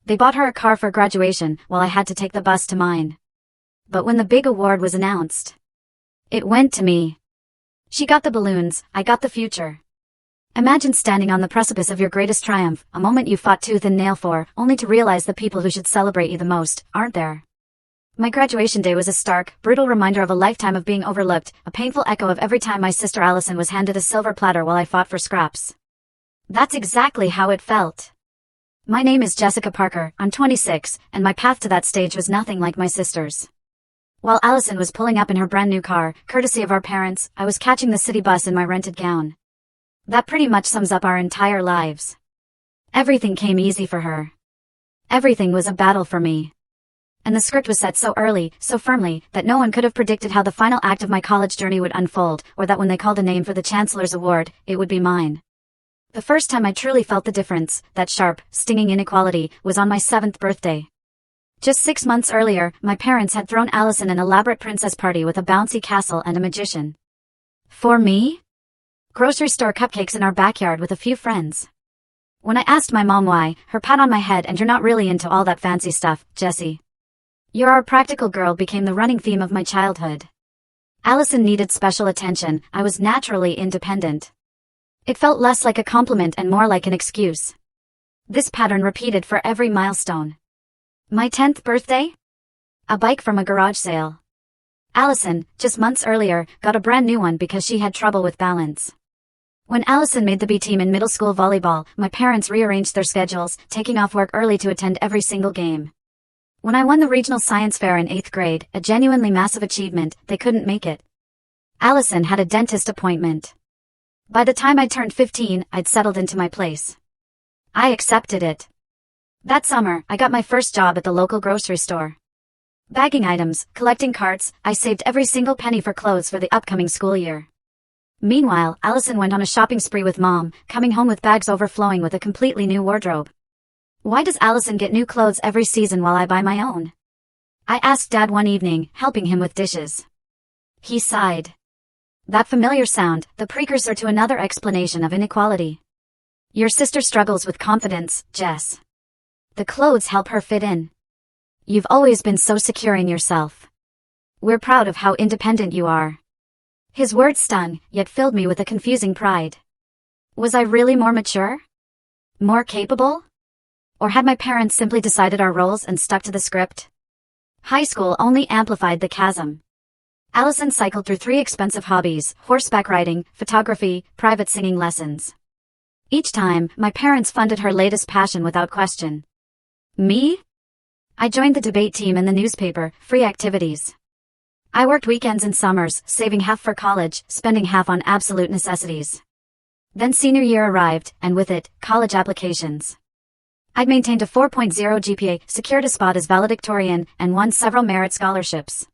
They bought her a car for graduation while I had to take the bus to mine. But when the big award was announced, it went to me. She got the balloons, I got the future. Imagine standing on the precipice of your greatest triumph, a moment you fought tooth and nail for, only to realize the people who should celebrate you the most aren't there. My graduation day was a stark, brutal reminder of a lifetime of being overlooked, a painful echo of every time my sister Allison was handed a silver platter while I fought for scraps. That's exactly how it felt. My name is Jessica Parker, I'm 26, and my path to that stage was nothing like my sister's. While Allison was pulling up in her brand new car, courtesy of our parents, I was catching the city bus in my rented gown. That pretty much sums up our entire lives. Everything came easy for her. Everything was a battle for me. And the script was set so early, so firmly, that no one could have predicted how the final act of my college journey would unfold, or that when they called a name for the Chancellor's Award, it would be mine. The first time I truly felt the difference, that sharp, stinging inequality, was on my 7th birthday. Just 6 months earlier, my parents had thrown Allison an elaborate princess party with a bouncy castle and a magician. For me? Grocery store cupcakes in our backyard with a few friends. When I asked my mom why, her pat on my head and "You're not really into all that fancy stuff, Jessie. You're our practical girl" became the running theme of my childhood. Allison needed special attention, I was naturally independent. It felt less like a compliment and more like an excuse. This pattern repeated for every milestone. My 10th birthday? A bike from a garage sale. Allison, just months earlier, got a brand new one because she had trouble with balance. When Allison made the B team in middle school volleyball, my parents rearranged their schedules, taking off work early to attend every single game. When I won the regional science fair in 8th grade, a genuinely massive achievement, they couldn't make it. Allison had a dentist appointment. By the time I turned 15, I'd settled into my place. I accepted it. That summer, I got my first job at the local grocery store. Bagging items, collecting carts, I saved every single penny for clothes for the upcoming school year. Meanwhile, Allison went on a shopping spree with Mom, coming home with bags overflowing with a completely new wardrobe. Why does Allison get new clothes every season while I buy my own? I asked Dad one evening, helping him with dishes. He sighed. That familiar sound, the precursor to another explanation of inequality. Your sister struggles with confidence, Jess. The clothes help her fit in. You've always been so secure in yourself. We're proud of how independent you are. His words stung, yet filled me with a confusing pride. Was I really more mature? More capable? Or had my parents simply decided our roles and stuck to the script? High school only amplified the chasm. Allison cycled through 3 expensive hobbies: horseback riding, photography, private singing lessons. Each time, my parents funded her latest passion without question. Me? I joined the debate team in the newspaper, free activities. I worked weekends and summers, saving half for college, spending half on absolute necessities. Then senior year arrived, and with it, college applications. I'd maintained a 4.0 GPA, secured a spot as valedictorian, and won several merit scholarships.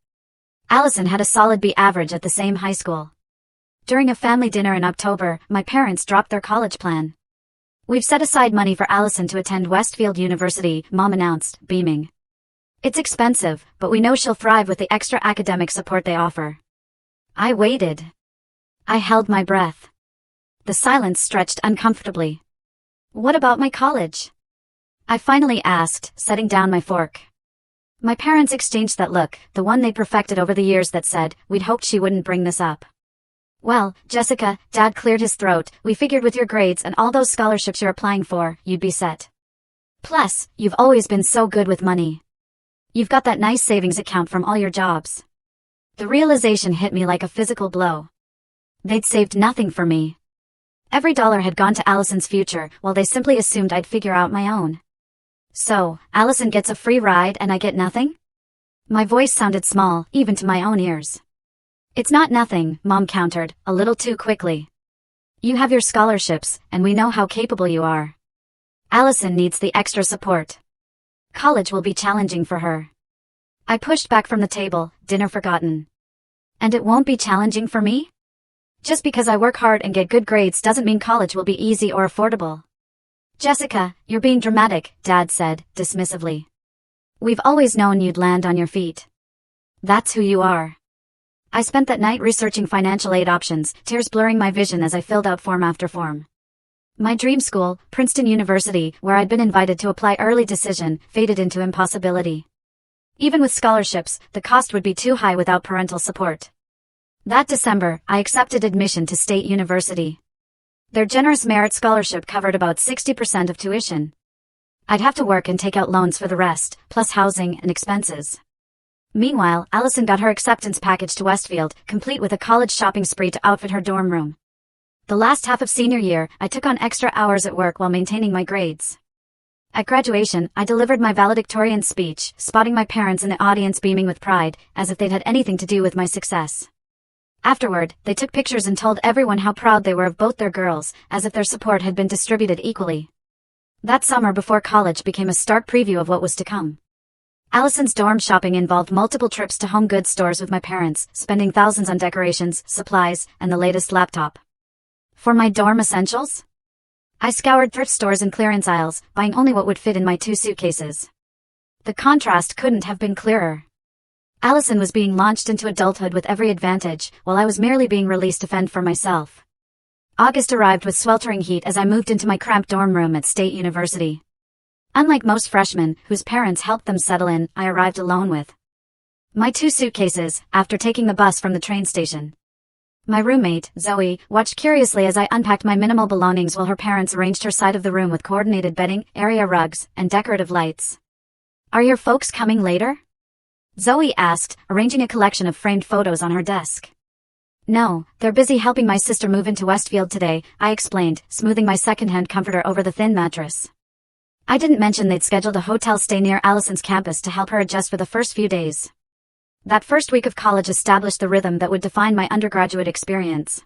Allison had a solid B average at the same high school. During a family dinner in October, my parents dropped their college plan. We've set aside money for Allison to attend Westfield University, Mom announced, beaming. It's expensive, but we know she'll thrive with the extra academic support they offer. I waited. I held my breath. The silence stretched uncomfortably. What about my college? I finally asked, setting down my fork. My parents exchanged that look, the one they perfected over the years, that said, we'd hoped she wouldn't bring this up. Well, Jessica, Dad cleared his throat, we figured with your grades and all those scholarships you're applying for, you'd be set. Plus, you've always been so good with money. You've got that nice savings account from all your jobs. The realization hit me like a physical blow. They'd saved nothing for me. Every dollar had gone to Allison's future, while they simply assumed I'd figure out my own. So, Allison gets a free ride and I get nothing? My voice sounded small, even to my own ears. It's not nothing, Mom countered, a little too quickly. You have your scholarships, and we know how capable you are. Allison needs the extra support. College will be challenging for her. I pushed back from the table, dinner forgotten. And it won't be challenging for me? Just because I work hard and get good grades doesn't mean college will be easy or affordable. Jessica, you're being dramatic, Dad said, dismissively. We've always known you'd land on your feet. That's who you are. I spent that night researching financial aid options, tears blurring my vision as I filled out form after form. My dream school, Princeton University, where I'd been invited to apply early decision, faded into impossibility. Even with scholarships, the cost would be too high without parental support. That December, I accepted admission to State University. Their generous merit scholarship covered about 60% of tuition. I'd have to work and take out loans for the rest, plus housing and expenses. Meanwhile, Allison got her acceptance package to Westfield, complete with a college shopping spree to outfit her dorm room. The last half of senior year, I took on extra hours at work while maintaining my grades. At graduation, I delivered my valedictorian speech, spotting my parents in the audience beaming with pride, as if they'd had anything to do with my success. Afterward, they took pictures and told everyone how proud they were of both their girls, as if their support had been distributed equally. That summer before college became a stark preview of what was to come. Allison's dorm shopping involved multiple trips to home goods stores with my parents, spending thousands on decorations, supplies, and the latest laptop. For my dorm essentials? I scoured thrift stores and clearance aisles, buying only what would fit in my 2 suitcases. The contrast couldn't have been clearer. Allison was being launched into adulthood with every advantage, while I was merely being released to fend for myself. August arrived with sweltering heat as I moved into my cramped dorm room at State University. Unlike most freshmen, whose parents helped them settle in, I arrived alone with my 2 suitcases, after taking the bus from the train station. My roommate, Zoe, watched curiously as I unpacked my minimal belongings while her parents arranged her side of the room with coordinated bedding, area rugs, and decorative lights. "Are your folks coming later?" Zoe asked, arranging a collection of framed photos on her desk. "No, they're busy helping my sister move into Westfield today," I explained, smoothing my second-hand comforter over the thin mattress. I didn't mention they'd scheduled a hotel stay near Allison's campus to help her adjust for the first few days. That first week of college established the rhythm that would define my undergraduate experience.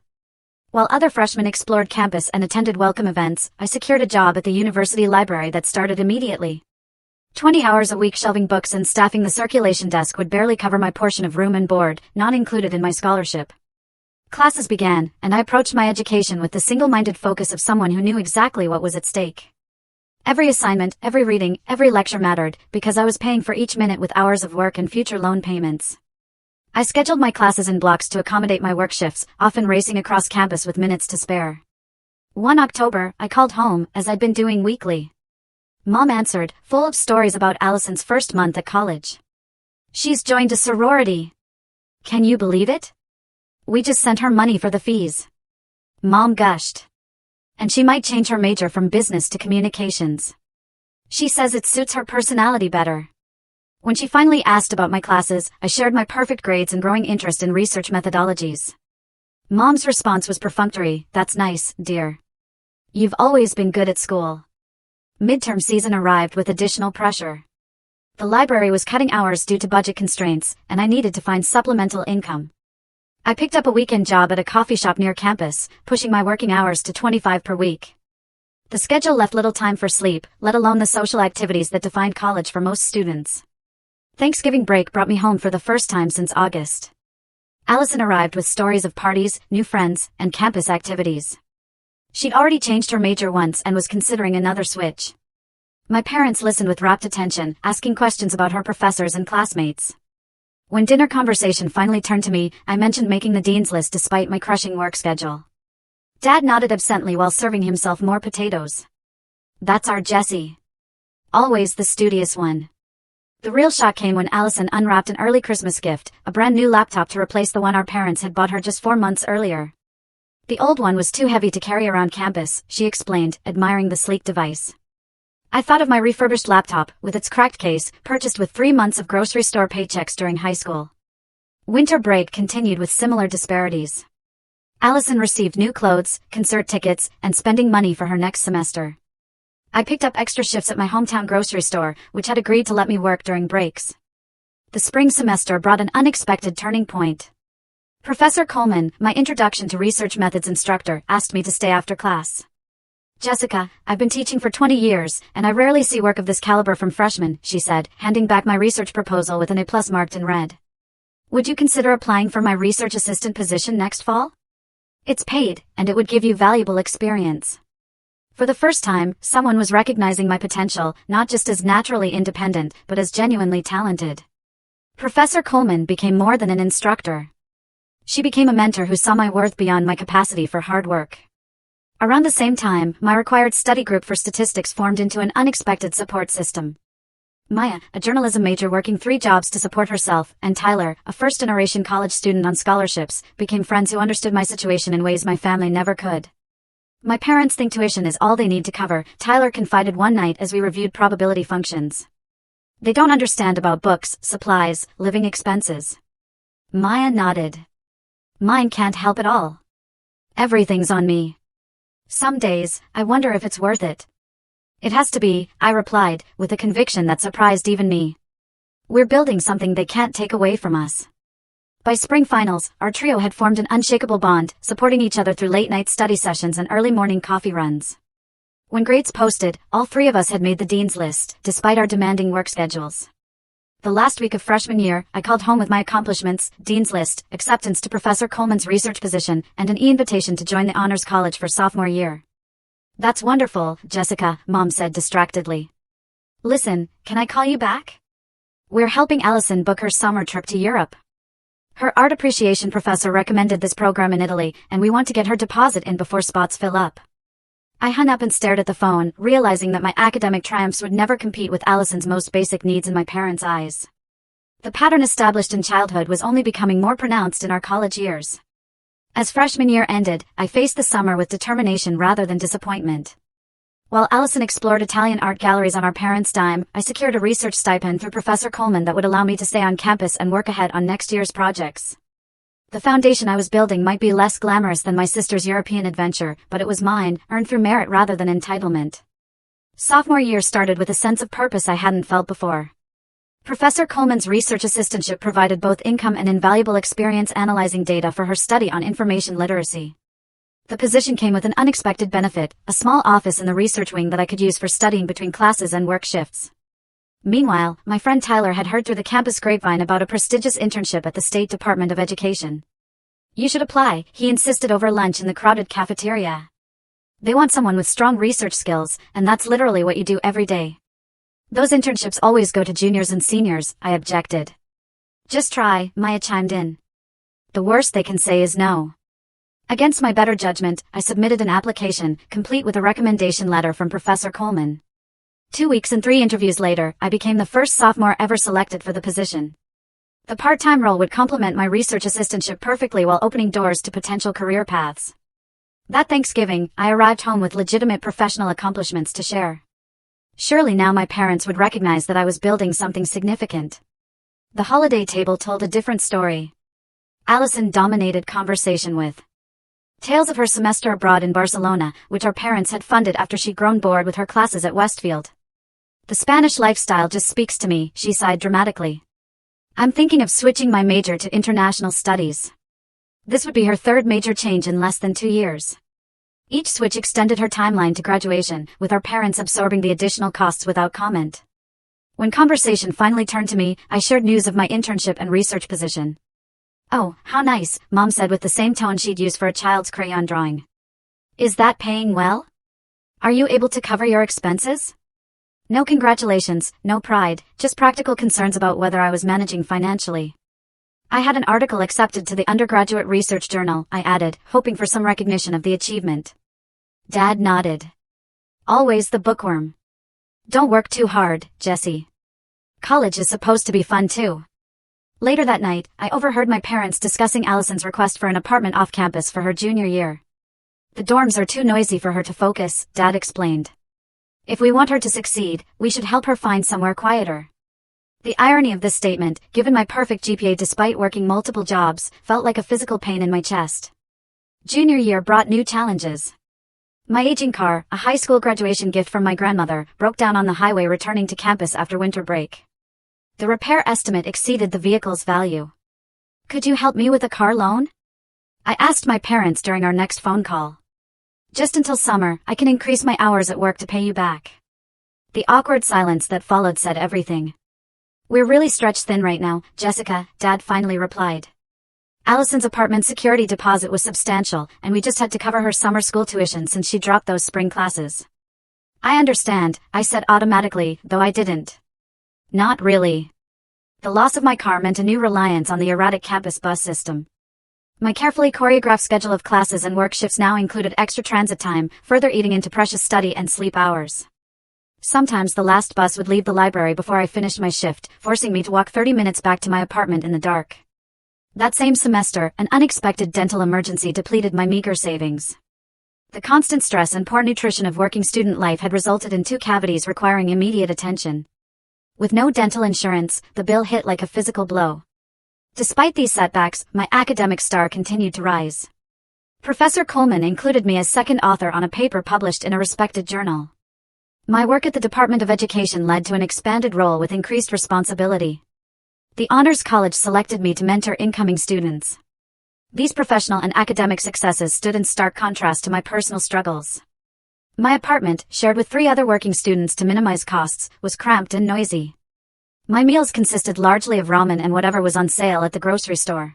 While other freshmen explored campus and attended welcome events, I secured a job at the university library that started immediately. 20 hours a week shelving books and staffing the circulation desk would barely cover my portion of room and board, not included in my scholarship. Classes began, and I approached my education with the single-minded focus of someone who knew exactly what was at stake. Every assignment, every reading, every lecture mattered, because I was paying for each minute with hours of work and future loan payments. I scheduled my classes in blocks to accommodate my work shifts, often racing across campus with minutes to spare. One October, I called home, as I'd been doing weekly. Mom answered, full of stories about Allison's first month at college. "She's joined a sorority. Can you believe it? We just sent her money for the fees." Mom gushed. "And she might change her major from business to communications. She says it suits her personality better." When she finally asked about my classes, I shared my perfect grades and growing interest in research methodologies. Mom's response was perfunctory, "That's nice, dear. You've always been good at school." Midterm season arrived with additional pressure. The library was cutting hours due to budget constraints, and I needed to find supplemental income. I picked up a weekend job at a coffee shop near campus, pushing my working hours to 25 per week. The schedule left little time for sleep, let alone the social activities that defined college for most students. Thanksgiving break brought me home for the first time since August. Allison arrived with stories of parties, new friends, and campus activities. She'd already changed her major once and was considering another switch. My parents listened with rapt attention, asking questions about her professors and classmates. When dinner conversation finally turned to me, I mentioned making the dean's list despite my crushing work schedule. Dad nodded absently while serving himself more potatoes. "That's our Jessie. Always the studious one." The real shock came when Allison unwrapped an early Christmas gift, a brand new laptop to replace the one our parents had bought her just 4 months earlier. "The old one was too heavy to carry around campus," she explained, admiring the sleek device. I thought of my refurbished laptop, with its cracked case, purchased with 3 months of grocery store paychecks during high school. Winter break continued with similar disparities. Allison received new clothes, concert tickets, and spending money for her next semester. I picked up extra shifts at my hometown grocery store, which had agreed to let me work during breaks. The spring semester brought an unexpected turning point. Professor Coleman, my introduction to research methods instructor, asked me to stay after class. "Jessica, I've been teaching for 20 years, and I rarely see work of this caliber from freshmen," she said, handing back my research proposal with an A+ marked in red. "Would you consider applying for my research assistant position next fall? It's paid, and it would give you valuable experience." For the first time, someone was recognizing my potential, not just as naturally independent, but as genuinely talented. Professor Coleman became more than an instructor. She became a mentor who saw my worth beyond my capacity for hard work. Around the same time, my required study group for statistics formed into an unexpected support system. Maya, a journalism major working 3 jobs to support herself, and Tyler, a first-generation college student on scholarships, became friends who understood my situation in ways my family never could. My parents think tuition is all they need to cover, Tyler confided one night as we reviewed probability functions. They don't understand about books, supplies, living expenses. Maya nodded. Mine can't help at all. Everything's on me. Some days, I wonder if it's worth it. It has to be, I replied, with a conviction that surprised even me. We're building something they can't take away from us. By spring finals, our trio had formed an unshakable bond, supporting each other through late-night study sessions and early morning coffee runs. When grades posted, all 3 of us had made the dean's list, despite our demanding work schedules. The last week of freshman year, I called home with my accomplishments, dean's list, acceptance to Professor Coleman's research position, and an e-invitation to join the honors college for sophomore year. That's wonderful, Jessica, Mom said distractedly. Listen, can I call you back? We're helping Allison book her summer trip to Europe. Her art appreciation professor recommended this program in Italy, and we want to get her deposit in before spots fill up. I hung up and stared at the phone, realizing that my academic triumphs would never compete with Allison's most basic needs in my parents' eyes. The pattern established in childhood was only becoming more pronounced in our college years. As freshman year ended, I faced the summer with determination rather than disappointment. While Allison explored Italian art galleries on our parents' dime, I secured a research stipend through Professor Coleman that would allow me to stay on campus and work ahead on next year's projects. The foundation I was building might be less glamorous than my sister's European adventure, but it was mine, earned through merit rather than entitlement. Sophomore year started with a sense of purpose I hadn't felt before. Professor Coleman's research assistantship provided both income and invaluable experience analyzing data for her study on information literacy. The position came with an unexpected benefit, a small office in the research wing that I could use for studying between classes and work shifts. Meanwhile, my friend Tyler had heard through the campus grapevine about a prestigious internship at the State Department of Education. You should apply, he insisted over lunch in the crowded cafeteria. They want someone with strong research skills, and that's literally what you do every day. Those internships always go to juniors and seniors, I objected. Just try, Maya chimed in. The worst they can say is no. Against my better judgment, I submitted an application, complete with a recommendation letter from Professor Coleman. 2 weeks and 3 interviews later, I became the first sophomore ever selected for the position. The part-time role would complement my research assistantship perfectly while opening doors to potential career paths. That Thanksgiving, I arrived home with legitimate professional accomplishments to share. Surely now my parents would recognize that I was building something significant. The holiday table told a different story. Allison dominated conversation with tales of her semester abroad in Barcelona, which our parents had funded after she'd grown bored with her classes at Westfield. The Spanish lifestyle just speaks to me, she sighed dramatically. I'm thinking of switching my major to international studies. This would be her 3rd major change in less than 2 years. Each switch extended her timeline to graduation, with our parents absorbing the additional costs without comment. When conversation finally turned to me, I shared news of my internship and research position. Oh, how nice, Mom said with the same tone she'd use for a child's crayon drawing. Is that paying well? Are you able to cover your expenses? No congratulations, no pride, just practical concerns about whether I was managing financially. I had an article accepted to the undergraduate research journal, I added, hoping for some recognition of the achievement. Dad nodded. Always the bookworm. Don't work too hard, Jessie. College is supposed to be fun too. Later that night, I overheard my parents discussing Allison's request for an apartment off campus for her junior year. The dorms are too noisy for her to focus, Dad explained. If we want her to succeed, we should help her find somewhere quieter. The irony of this statement, given my perfect GPA despite working multiple jobs, felt like a physical pain in my chest. Junior year brought new challenges. My aging car, a high school graduation gift from my grandmother, broke down on the highway returning to campus after winter break. The repair estimate exceeded the vehicle's value. Could you help me with a car loan? I asked my parents during our next phone call. Just until summer, I can increase my hours at work to pay you back. The awkward silence that followed said everything. We're really stretched thin right now, Jessica, Dad finally replied. Allison's apartment security deposit was substantial, and we just had to cover her summer school tuition since she dropped those spring classes. I understand, I said automatically, though I didn't. Not really. The loss of my car meant a new reliance on the erratic campus bus system. My carefully choreographed schedule of classes and work shifts now included extra transit time, further eating into precious study and sleep hours. Sometimes the last bus would leave the library before I finished my shift, forcing me to walk 30 minutes back to my apartment in the dark. That same semester, an unexpected dental emergency depleted my meager savings. The constant stress and poor nutrition of working student life had resulted in 2 cavities requiring immediate attention. With no dental insurance, the bill hit like a physical blow. Despite these setbacks, my academic star continued to rise. Professor Coleman included me as second author on a paper published in a respected journal. My work at the Department of Education led to an expanded role with increased responsibility. The Honors College selected me to mentor incoming students. These professional and academic successes stood in stark contrast to my personal struggles. My apartment, shared with 3 other working students to minimize costs, was cramped and noisy. My meals consisted largely of ramen and whatever was on sale at the grocery store.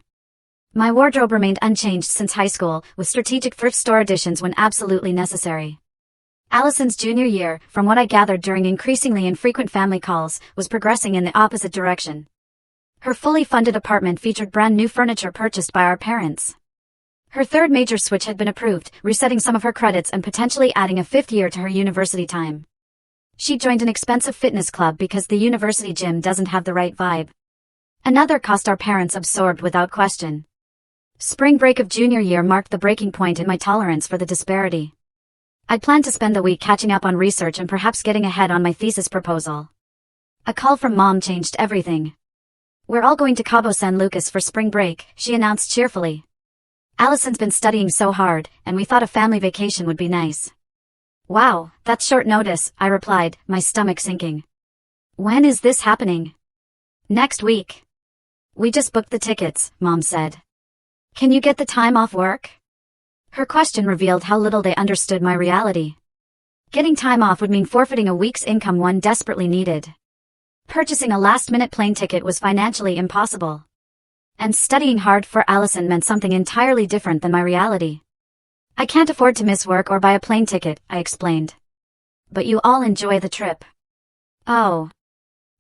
My wardrobe remained unchanged since high school, with strategic thrift store additions when absolutely necessary. Allison's junior year, from what I gathered during increasingly infrequent family calls, was progressing in the opposite direction. Her fully funded apartment featured brand new furniture purchased by our parents. Her 3rd major switch had been approved, resetting some of her credits and potentially adding a 5th year to her university time. She joined an expensive fitness club because the university gym doesn't have the right vibe. Another cost our parents absorbed without question. Spring break of junior year marked the breaking point in my tolerance for the disparity. I'd planned to spend the week catching up on research and perhaps getting ahead on my thesis proposal. A call from Mom changed everything. "We're all going to Cabo San Lucas for spring break," she announced cheerfully. "Allison's been studying so hard, and we thought a family vacation would be nice." "Wow, that's short notice," I replied, my stomach sinking. "When is this happening?" "Next week." "We just booked the tickets," Mom said. "Can you get the time off work?" Her question revealed how little they understood my reality. Getting time off would mean forfeiting a week's income one desperately needed. Purchasing a last-minute plane ticket was financially impossible. And studying hard for Allison meant something entirely different than my reality. "I can't afford to miss work or buy a plane ticket," I explained. "But you all enjoy the trip." "Oh."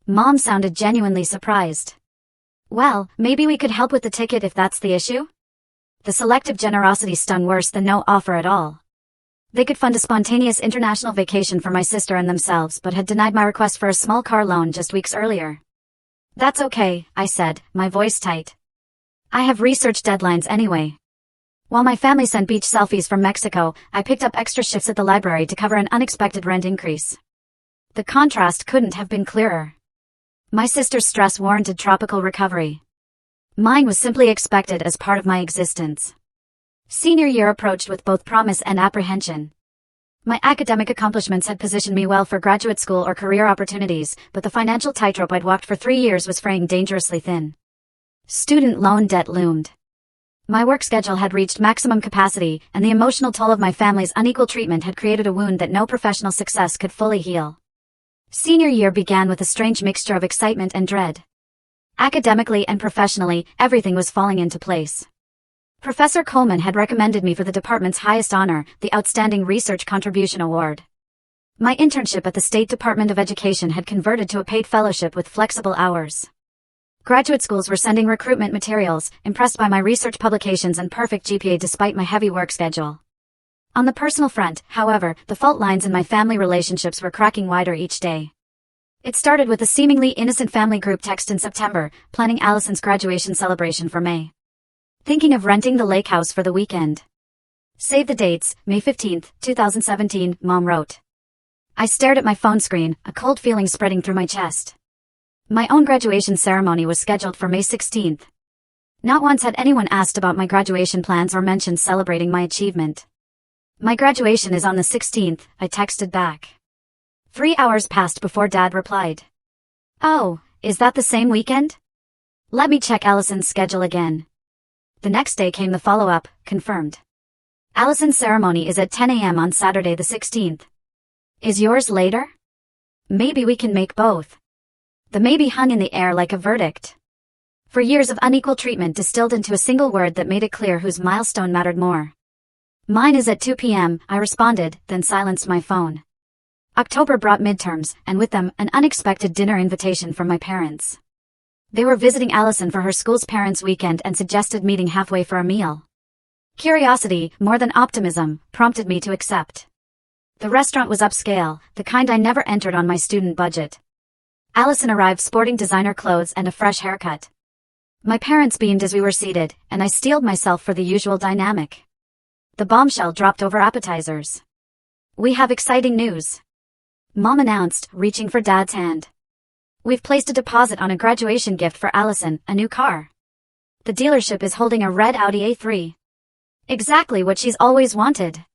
Mom sounded genuinely surprised. "Well, maybe we could help with the ticket if that's the issue?" The selective generosity stung worse than no offer at all. They could fund a spontaneous international vacation for my sister and themselves, but had denied my request for a small car loan just weeks earlier. "That's okay," I said, my voice tight. "I have research deadlines anyway." While my family sent beach selfies from Mexico, I picked up extra shifts at the library to cover an unexpected rent increase. The contrast couldn't have been clearer. My sister's stress warranted tropical recovery. Mine was simply expected as part of my existence. Senior year approached with both promise and apprehension. My academic accomplishments had positioned me well for graduate school or career opportunities, but the financial tightrope I'd walked for 3 years was fraying dangerously thin. Student loan debt loomed. My work schedule had reached maximum capacity, and the emotional toll of my family's unequal treatment had created a wound that no professional success could fully heal. Senior year began with a strange mixture of excitement and dread. Academically and professionally, everything was falling into place. Professor Coleman had recommended me for the department's highest honor, the Outstanding Research Contribution Award. My internship at the State Department of Education had converted to a paid fellowship with flexible hours. Graduate schools were sending recruitment materials, impressed by my research publications and perfect GPA despite my heavy work schedule. On the personal front, however, the fault lines in my family relationships were cracking wider each day. It started with a seemingly innocent family group text in September, planning Allison's graduation celebration for May. "Thinking of renting the lake house for the weekend. Save the dates, May 15th, 2017, Mom wrote. I stared at my phone screen, a cold feeling spreading through my chest. My own graduation ceremony was scheduled for May 16th. Not once had anyone asked about my graduation plans or mentioned celebrating my achievement. "My graduation is on the 16th, I texted back. 3 hours passed before Dad replied. "Oh, is that the same weekend? Let me check Allison's schedule again." The next day came the follow-up, confirmed. "Allison's ceremony is at 10 a.m. on Saturday the 16th. Is yours later? Maybe we can make both." The maybe hung in the air like a verdict. For years of unequal treatment distilled into a single word that made it clear whose milestone mattered more. "Mine is at 2 p.m., I responded, then silenced my phone. October brought midterms, and with them, an unexpected dinner invitation from my parents. They were visiting Allison for her school's parents' weekend and suggested meeting halfway for a meal. Curiosity, more than optimism, prompted me to accept. The restaurant was upscale, the kind I never entered on my student budget. Allison arrived sporting designer clothes and a fresh haircut. My parents beamed as we were seated, and I steeled myself for the usual dynamic. The bombshell dropped over appetizers. "We have exciting news," Mom announced, reaching for Dad's hand. "We've placed a deposit on a graduation gift for Allison, a new car. The dealership is holding a red Audi A3. Exactly what she's always wanted."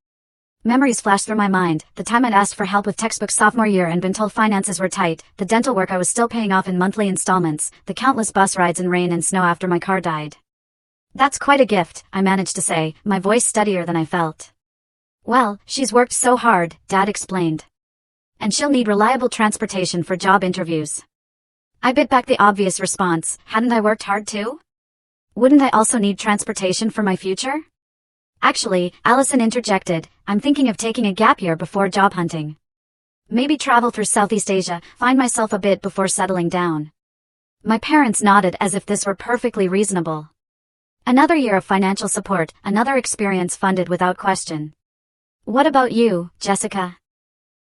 Memories flashed through my mind, the time I'd asked for help with textbooks sophomore year and been told finances were tight, the dental work I was still paying off in monthly installments, the countless bus rides in rain and snow after my car died. "That's quite a gift," I managed to say, my voice steadier than I felt. "Well, she's worked so hard," Dad explained. "And she'll need reliable transportation for job interviews." I bit back the obvious response, hadn't I worked hard too? Wouldn't I also need transportation for my future? "Actually," Allison interjected, "I'm thinking of taking a gap year before job hunting. Maybe travel through Southeast Asia, find myself a bit before settling down." My parents nodded as if this were perfectly reasonable. Another year of financial support, another experience funded without question. "What about you, Jessica?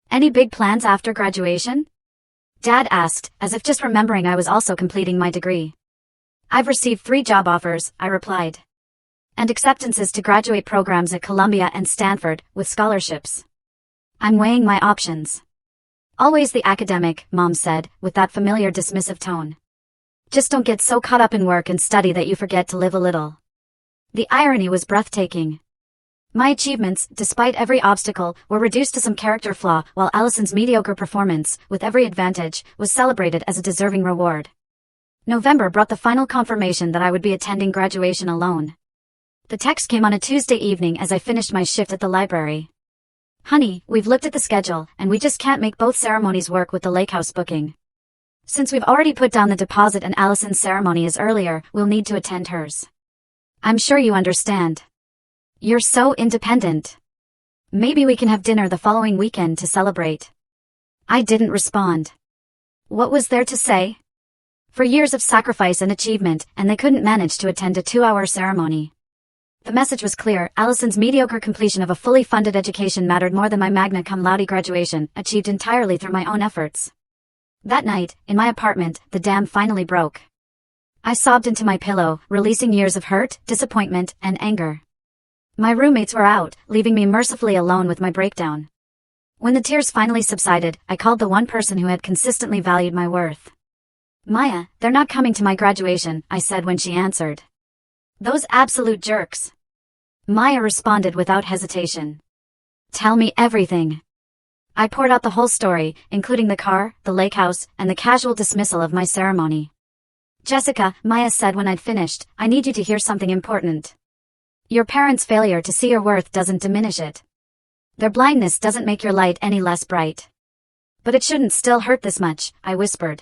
Any big plans after graduation?" Dad asked, as if just remembering I was also completing my degree. "I've received 3 job offers," I replied. "And acceptances to graduate programs at Columbia and Stanford, with scholarships. I'm weighing my options." "Always the academic," Mom said, with that familiar dismissive tone. "Just don't get so caught up in work and study that you forget to live a little." The irony was breathtaking. My achievements, despite every obstacle, were reduced to some character flaw, while Allison's mediocre performance, with every advantage, was celebrated as a deserving reward. November brought the final confirmation that I would be attending graduation alone. The text came on a Tuesday evening as I finished my shift at the library. "Honey, we've looked at the schedule, and we just can't make both ceremonies work with the lake house booking. Since we've already put down the deposit and Allison's ceremony is earlier, we'll need to attend hers. I'm sure you understand. You're so independent. Maybe we can have dinner the following weekend to celebrate." I didn't respond. What was there to say? For years of sacrifice and achievement, and they couldn't manage to attend a 2-hour ceremony. The message was clear, Allison's mediocre completion of a fully funded education mattered more than my magna cum laude graduation, achieved entirely through my own efforts. That night, in my apartment, the dam finally broke. I sobbed into my pillow, releasing years of hurt, disappointment, and anger. My roommates were out, leaving me mercifully alone with my breakdown. When the tears finally subsided, I called the one person who had consistently valued my worth. "Maya, they're not coming to my graduation," I said when she answered. "Those absolute jerks." Maya responded without hesitation. "Tell me everything." I poured out the whole story, including the car, the lake house, and the casual dismissal of my ceremony. "Jessica," Maya said when I'd finished, "I need you to hear something important. Your parents' failure to see your worth doesn't diminish it. Their blindness doesn't make your light any less bright. But it shouldn't still hurt this much," I whispered.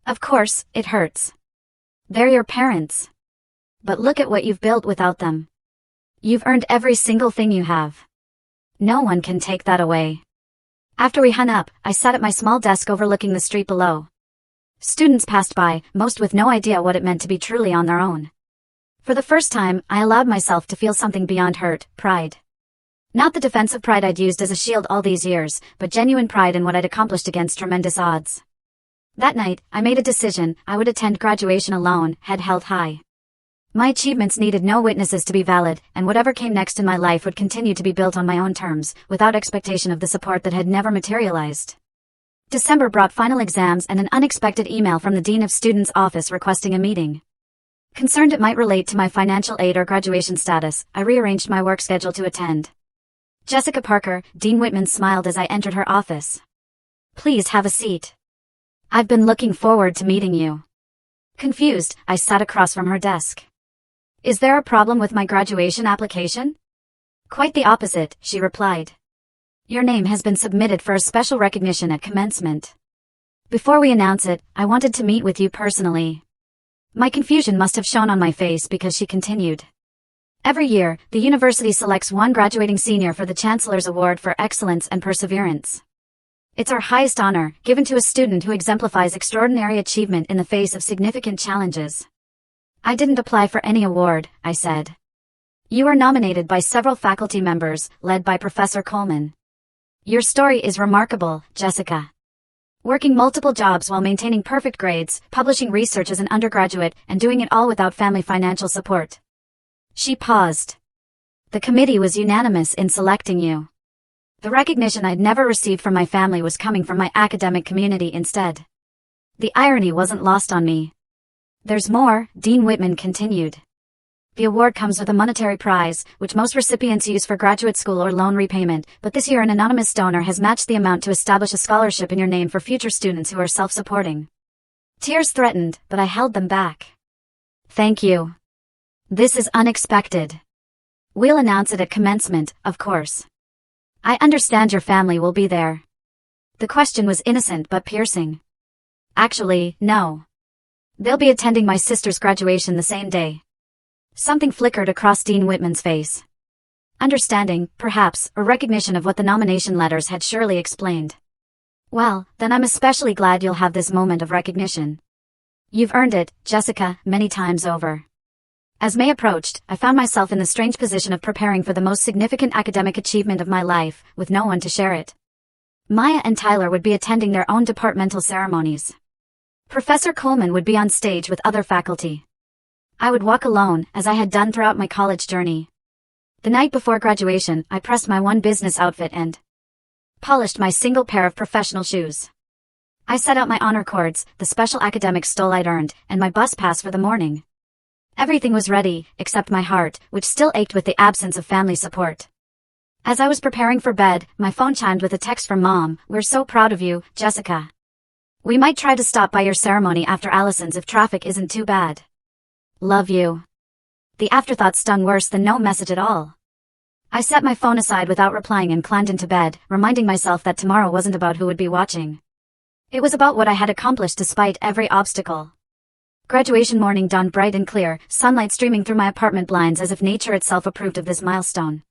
"Of course, it hurts. They're your parents. But look at what you've built without them. You've earned every single thing you have. No one can take that away." After we hung up, I sat at my small desk overlooking the street below. Students passed by, most with no idea what it meant to be truly on their own. For the first time, I allowed myself to feel something beyond hurt, pride. Not the defensive pride I'd used as a shield all these years, but genuine pride in what I'd accomplished against tremendous odds. That night, I made a decision: I would attend graduation alone, head held high. My achievements needed no witnesses to be valid, and whatever came next in my life would continue to be built on my own terms, without expectation of the support that had never materialized. December brought final exams and an unexpected email from the Dean of Students' office requesting a meeting. Concerned it might relate to my financial aid or graduation status, I rearranged my work schedule to attend. "Jessica Parker," Dean Whitman smiled as I entered her office. "Please have a seat. I've been looking forward to meeting you." Confused, I sat across from her desk. "Is there a problem with my graduation application?" "Quite the opposite," she replied. "Your name has been submitted for a special recognition at commencement. Before we announce it, I wanted to meet with you personally." My confusion must have shown on my face because she continued. "Every year, the university selects one graduating senior for the Chancellor's Award for Excellence and Perseverance. It's our highest honor, given to a student who exemplifies extraordinary achievement in the face of significant challenges. I didn't apply for any award, I said. You are nominated by several faculty members, led by Professor Coleman. Your story is remarkable, Jessica. Working multiple jobs while maintaining perfect grades, publishing research as an undergraduate, and doing it all without family financial support. She paused. The committee was unanimous in selecting you. The recognition I'd never received from my family was coming from my academic community instead. The irony wasn't lost on me. There's more, Dean Whitman continued. The award comes with a monetary prize, which most recipients use for graduate school or loan repayment, but this year an anonymous donor has matched the amount to establish a scholarship in your name for future students who are self-supporting. Tears threatened, but I held them back. Thank you. This is unexpected. We'll announce it at commencement, of course. I understand your family will be there. The question was innocent but piercing. Actually, no. They'll be attending my sister's graduation the same day. Something flickered across Dean Whitman's face. Understanding, perhaps, or recognition of what the nomination letters had surely explained. Well, then I'm especially glad you'll have this moment of recognition. You've earned it, Jessica, many times over. As May approached, I found myself in the strange position of preparing for the most significant academic achievement of my life, with no one to share it. Maya and Tyler would be attending their own departmental ceremonies. Professor Coleman would be on stage with other faculty. I would walk alone, as I had done throughout my college journey. The night before graduation, I pressed my one business outfit and polished my single pair of professional shoes. I set out my honor cords, the special academic stole I'd earned, and my bus pass for the morning. Everything was ready, except my heart, which still ached with the absence of family support. As I was preparing for bed, my phone chimed with a text from Mom. We're so proud of you, Jessica. We might try to stop by your ceremony after Allison's if traffic isn't too bad. Love you. The afterthought stung worse than no message at all. I set my phone aside without replying and climbed into bed, reminding myself that tomorrow wasn't about who would be watching. It was about what I had accomplished despite every obstacle. Graduation morning dawned bright and clear, sunlight streaming through my apartment blinds as if nature itself approved of this milestone.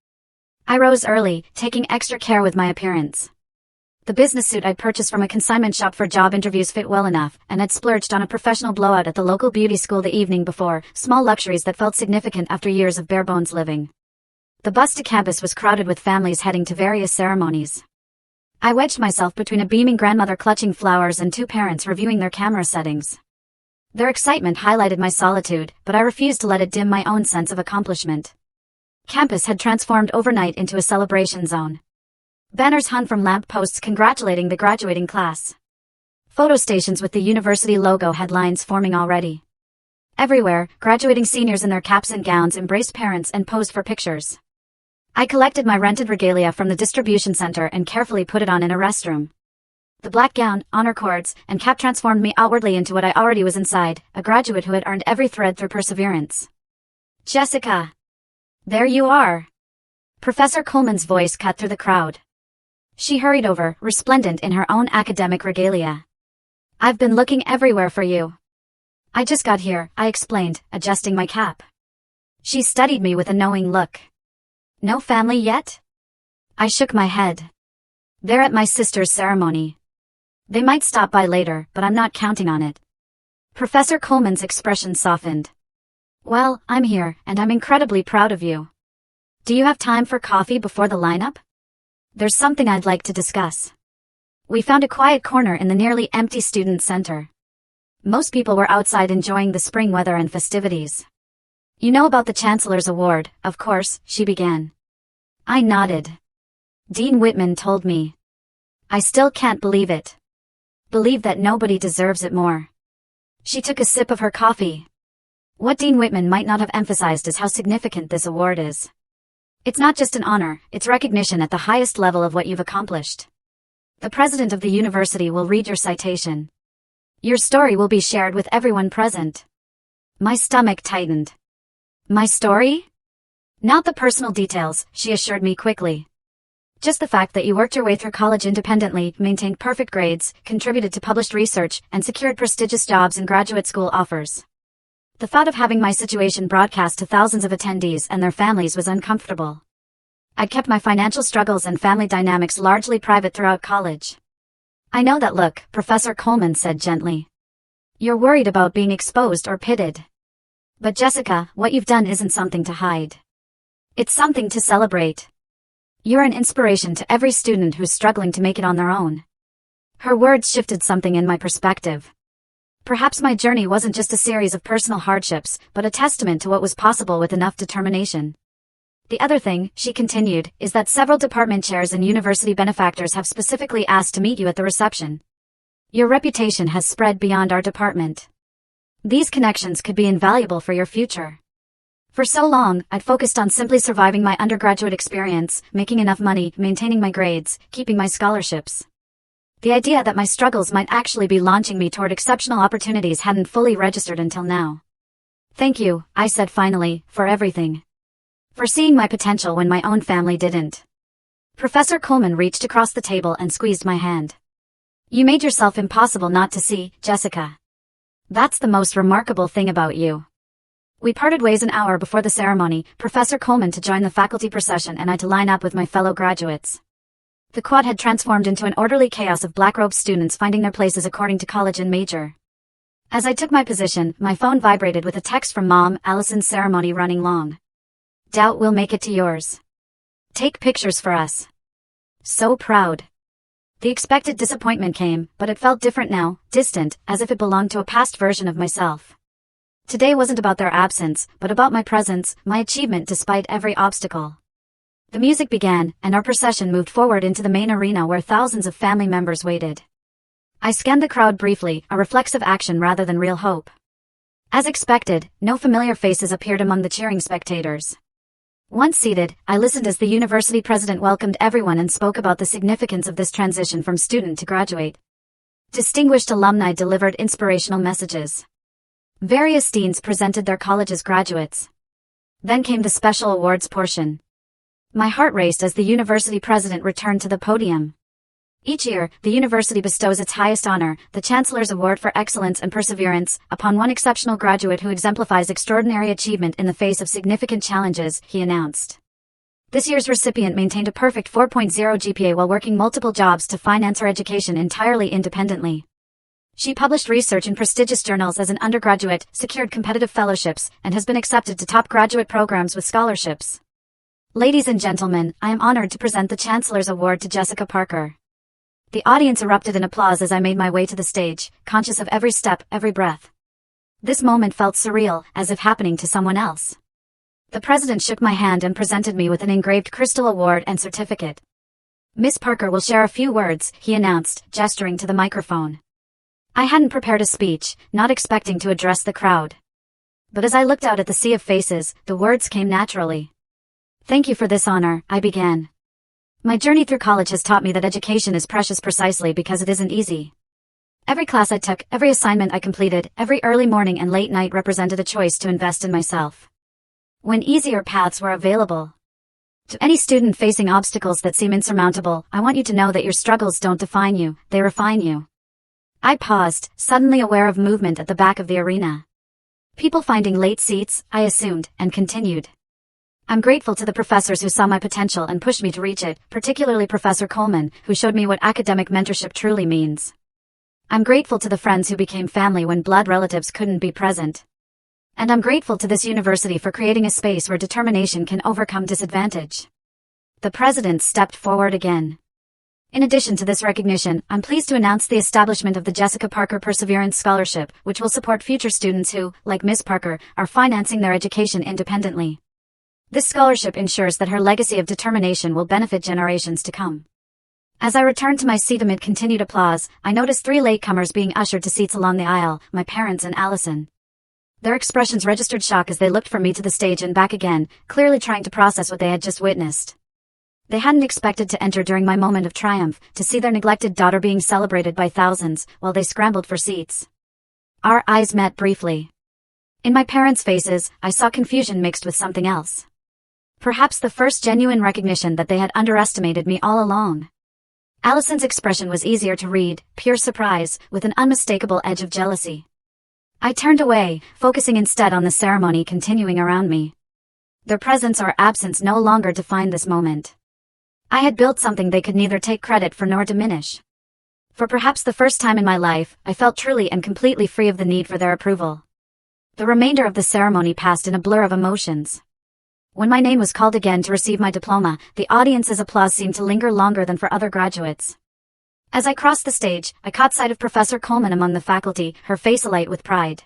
I rose early, taking extra care with my appearance. The business suit I'd purchased from a consignment shop for job interviews fit well enough, and I'd splurged on a professional blowout at the local beauty school the evening before, small luxuries that felt significant after years of bare-bones living. The bus to campus was crowded with families heading to various ceremonies. I wedged myself between a beaming grandmother clutching flowers and two parents reviewing their camera settings. Their excitement highlighted my solitude, but I refused to let it dim my own sense of accomplishment. Campus had transformed overnight into a celebration zone. Banners hung from lamp posts congratulating the graduating class. Photo stations with the university logo had lines forming already. Everywhere, graduating seniors in their caps and gowns embraced parents and posed for pictures. I collected my rented regalia from the distribution center and carefully put it on in a restroom. The black gown, honor cords, and cap transformed me outwardly into what I already was inside, a graduate who had earned every thread through perseverance. Jessica! There you are! Professor Coleman's voice cut through the crowd. She hurried over, resplendent in her own academic regalia. I've been looking everywhere for you. I just got here, I explained, adjusting my cap. She studied me with a knowing look. No family yet? I shook my head. They're at my sister's ceremony. They might stop by later, but I'm not counting on it. Professor Coleman's expression softened. Well, I'm here, and I'm incredibly proud of you. Do you have time for coffee before the lineup? There's something I'd like to discuss. We found a quiet corner in the nearly empty student center. Most people were outside enjoying the spring weather and festivities. You know about the Chancellor's Award, of course, she began. I nodded. Dean Whitman told me. I still can't believe it. Believe that nobody deserves it more. She took a sip of her coffee. What Dean Whitman might not have emphasized is how significant this award is. It's not just an honor, it's recognition at the highest level of what you've accomplished. The president of the university will read your citation. Your story will be shared with everyone present. My stomach tightened. My story? Not the personal details, she assured me quickly. Just the fact that you worked your way through college independently, maintained perfect grades, contributed to published research, and secured prestigious jobs and graduate school offers. The thought of having my situation broadcast to thousands of attendees and their families was uncomfortable. I'd kept my financial struggles and family dynamics largely private throughout college. I know that look, Professor Coleman said gently. You're worried about being exposed or pitted. But Jessica, what you've done isn't something to hide. It's something to celebrate. You're an inspiration to every student who's struggling to make it on their own. Her words shifted something in my perspective. Perhaps my journey wasn't just a series of personal hardships, but a testament to what was possible with enough determination. The other thing, she continued, is that several department chairs and university benefactors have specifically asked to meet you at the reception. Your reputation has spread beyond our department. These connections could be invaluable for your future. For so long, I'd focused on simply surviving my undergraduate experience, making enough money, maintaining my grades, keeping my scholarships. The idea that my struggles might actually be launching me toward exceptional opportunities hadn't fully registered until now. Thank you, I said finally, for everything. For seeing my potential when my own family didn't. Professor Coleman reached across the table and squeezed my hand. You made yourself impossible not to see, Jessica. That's the most remarkable thing about you. We parted ways an hour before the ceremony, Professor Coleman to join the faculty procession and I to line up with my fellow graduates. The quad had transformed into an orderly chaos of black-robed students finding their places according to college and major. As I took my position, my phone vibrated with a text from Mom, Allison's ceremony running long. Doubt we'll make it to yours. Take pictures for us. So proud. The expected disappointment came, but it felt different now, distant, as if it belonged to a past version of myself. Today wasn't about their absence, but about my presence, my achievement despite every obstacle. The music began, and our procession moved forward into the main arena where thousands of family members waited. I scanned the crowd briefly, a reflexive action rather than real hope. As expected, no familiar faces appeared among the cheering spectators. Once seated, I listened as the university president welcomed everyone and spoke about the significance of this transition from student to graduate. Distinguished alumni delivered inspirational messages. Various deans presented their college's graduates. Then came the special awards portion. My heart raced as the university president returned to the podium. Each year, the university bestows its highest honor, the Chancellor's Award for Excellence and Perseverance, upon one exceptional graduate who exemplifies extraordinary achievement in the face of significant challenges, he announced. This year's recipient maintained a perfect 4.0 GPA while working multiple jobs to finance her education entirely independently. She published research in prestigious journals as an undergraduate, secured competitive fellowships, and has been accepted to top graduate programs with scholarships. Ladies and gentlemen, I am honored to present the Chancellor's Award to Jessica Parker. The audience erupted in applause as I made my way to the stage, conscious of every step, every breath. This moment felt surreal, as if happening to someone else. The president shook my hand and presented me with an engraved crystal award and certificate. Miss Parker will share a few words, he announced, gesturing to the microphone. I hadn't prepared a speech, not expecting to address the crowd. But as I looked out at the sea of faces, the words came naturally. Thank you for this honor, I began. My journey through college has taught me that education is precious precisely because it isn't easy. Every class I took, every assignment I completed, every early morning and late night represented a choice to invest in myself. When easier paths were available. To any student facing obstacles that seem insurmountable, I want you to know that your struggles don't define you, they refine you. I paused, suddenly aware of movement at the back of the arena. People finding late seats, I assumed, and continued. I'm grateful to the professors who saw my potential and pushed me to reach it, particularly Professor Coleman, who showed me what academic mentorship truly means. I'm grateful to the friends who became family when blood relatives couldn't be present. And I'm grateful to this university for creating a space where determination can overcome disadvantage. The president stepped forward again. In addition to this recognition, I'm pleased to announce the establishment of the Jessica Parker Perseverance Scholarship, which will support future students who, like Miss Parker, are financing their education independently. This scholarship ensures that her legacy of determination will benefit generations to come. As I returned to my seat amid continued applause, I noticed 3 latecomers being ushered to seats along the aisle, my parents and Allison. Their expressions registered shock as they looked from me to the stage and back again, clearly trying to process what they had just witnessed. They hadn't expected to enter during my moment of triumph, to see their neglected daughter being celebrated by thousands, while they scrambled for seats. Our eyes met briefly. In my parents' faces, I saw confusion mixed with something else. Perhaps the first genuine recognition that they had underestimated me all along. Allison's expression was easier to read, pure surprise, with an unmistakable edge of jealousy. I turned away, focusing instead on the ceremony continuing around me. Their presence or absence no longer defined this moment. I had built something they could neither take credit for nor diminish. For perhaps the first time in my life, I felt truly and completely free of the need for their approval. The remainder of the ceremony passed in a blur of emotions. When my name was called again to receive my diploma, the audience's applause seemed to linger longer than for other graduates. As I crossed the stage, I caught sight of Professor Coleman among the faculty, her face alight with pride.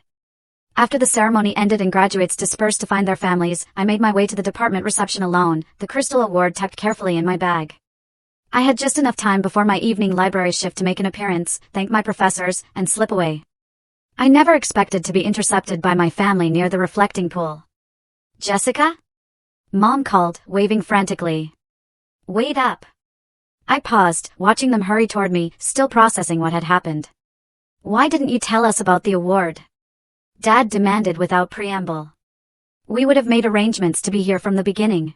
After the ceremony ended and graduates dispersed to find their families, I made my way to the department reception alone, the crystal award tucked carefully in my bag. I had just enough time before my evening library shift to make an appearance, thank my professors, and slip away. I never expected to be intercepted by my family near the reflecting pool. "Jessica?" Mom called, waving frantically. "Wait up." I paused, watching them hurry toward me, still processing what had happened. "Why didn't you tell us about the award?" Dad demanded without preamble. "We would have made arrangements to be here from the beginning."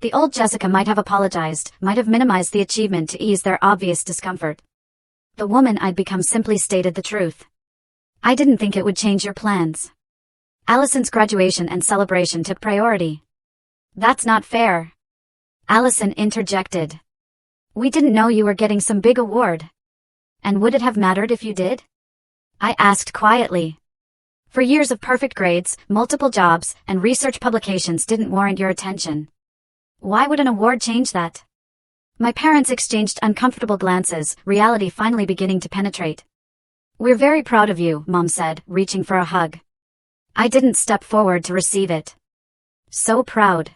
The old Jessica might have apologized, might have minimized the achievement to ease their obvious discomfort. The woman I'd become simply stated the truth. "I didn't think it would change your plans. Allison's graduation and celebration took priority." "That's not fair," Allison interjected. "We didn't know you were getting some big award." "And would it have mattered if you did?" I asked quietly. "For years of perfect grades, multiple jobs, and research publications didn't warrant your attention. Why would an award change that?" My parents exchanged uncomfortable glances, reality finally beginning to penetrate. "We're very proud of you," Mom said, reaching for a hug. I didn't step forward to receive it. "So proud.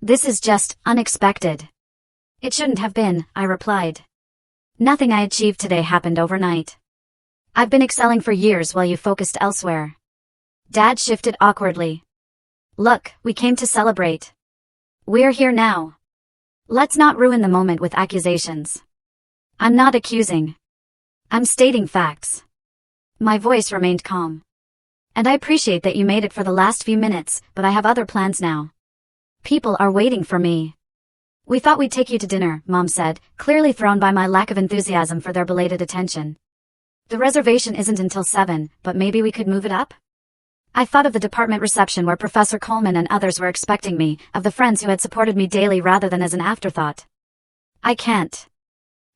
This is just unexpected." "It shouldn't have been," I replied. "Nothing I achieved today happened overnight. I've been excelling for years while you focused elsewhere." Dad shifted awkwardly. "Look, we came to celebrate. We're here now. Let's not ruin the moment with accusations." "I'm not accusing. I'm stating facts." My voice remained calm. "And I appreciate that you made it for the last few minutes, but I have other plans now. People are waiting for me." "We thought we'd take you to dinner," Mom said, clearly thrown by my lack of enthusiasm for their belated attention. "The reservation isn't until 7, but maybe we could move it up?" I thought of the department reception where Professor Coleman and others were expecting me, of the friends who had supported me daily rather than as an afterthought. "I can't.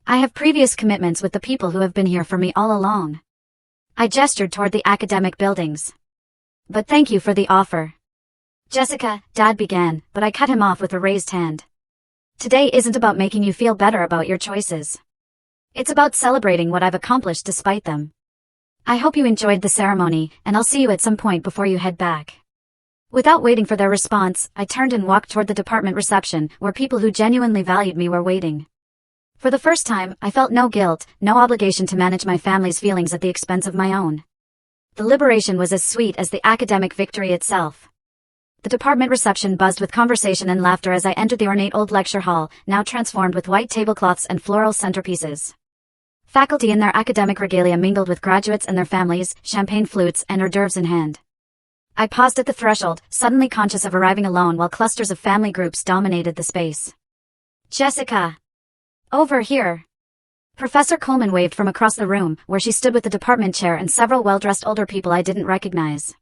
I have previous commitments with the people who have been here for me all along." I gestured toward the academic buildings. "But thank you for the offer." "Jessica," Dad began, but I cut him off with a raised hand. "Today isn't about making you feel better about your choices. It's about celebrating what I've accomplished despite them. I hope you enjoyed the ceremony, and I'll see you at some point before you head back." Without waiting for their response, I turned and walked toward the department reception, where people who genuinely valued me were waiting. For the first time, I felt no guilt, no obligation to manage my family's feelings at the expense of my own. The liberation was as sweet as the academic victory itself. The department reception buzzed with conversation and laughter as I entered the ornate old lecture hall, now transformed with white tablecloths and floral centerpieces. Faculty in their academic regalia mingled with graduates and their families, champagne flutes and hors d'oeuvres in hand. I paused at the threshold, suddenly conscious of arriving alone while clusters of family groups dominated the space. "Jessica! Over here!" Professor Coleman waved from across the room, where she stood with the department chair and several well-dressed older people I didn't recognize.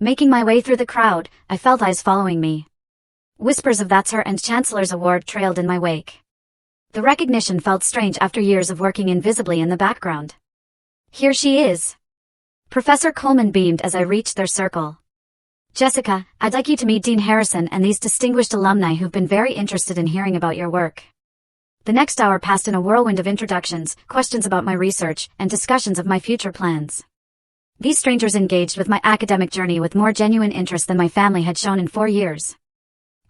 Making my way through the crowd, I felt eyes following me. Whispers of "That's her" and Chancellor's Award trailed in my wake. The recognition felt strange after years of working invisibly in the background. "Here she is." Professor Coleman beamed as I reached their circle. "Jessica, I'd like you to meet Dean Harrison and these distinguished alumni who've been very interested in hearing about your work." The next hour passed in a whirlwind of introductions, questions about my research, and discussions of my future plans. These strangers engaged with my academic journey with more genuine interest than my family had shown in 4 years.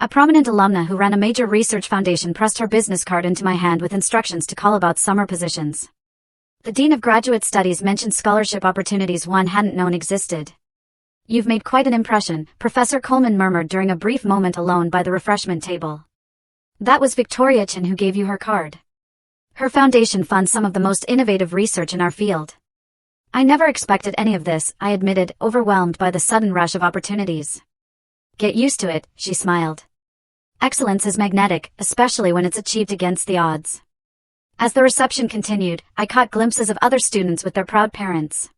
A prominent alumna who ran a major research foundation pressed her business card into my hand with instructions to call about summer positions. The Dean of Graduate Studies mentioned scholarship opportunities one hadn't known existed. "You've made quite an impression," Professor Coleman murmured during a brief moment alone by the refreshment table. "That was Victoria Chin who gave you her card. Her foundation funds some of the most innovative research in our field." "I never expected any of this," I admitted, overwhelmed by the sudden rush of opportunities. "Get used to it," she smiled. "Excellence is magnetic, especially when it's achieved against the odds." As the reception continued, I caught glimpses of other students with their proud parents.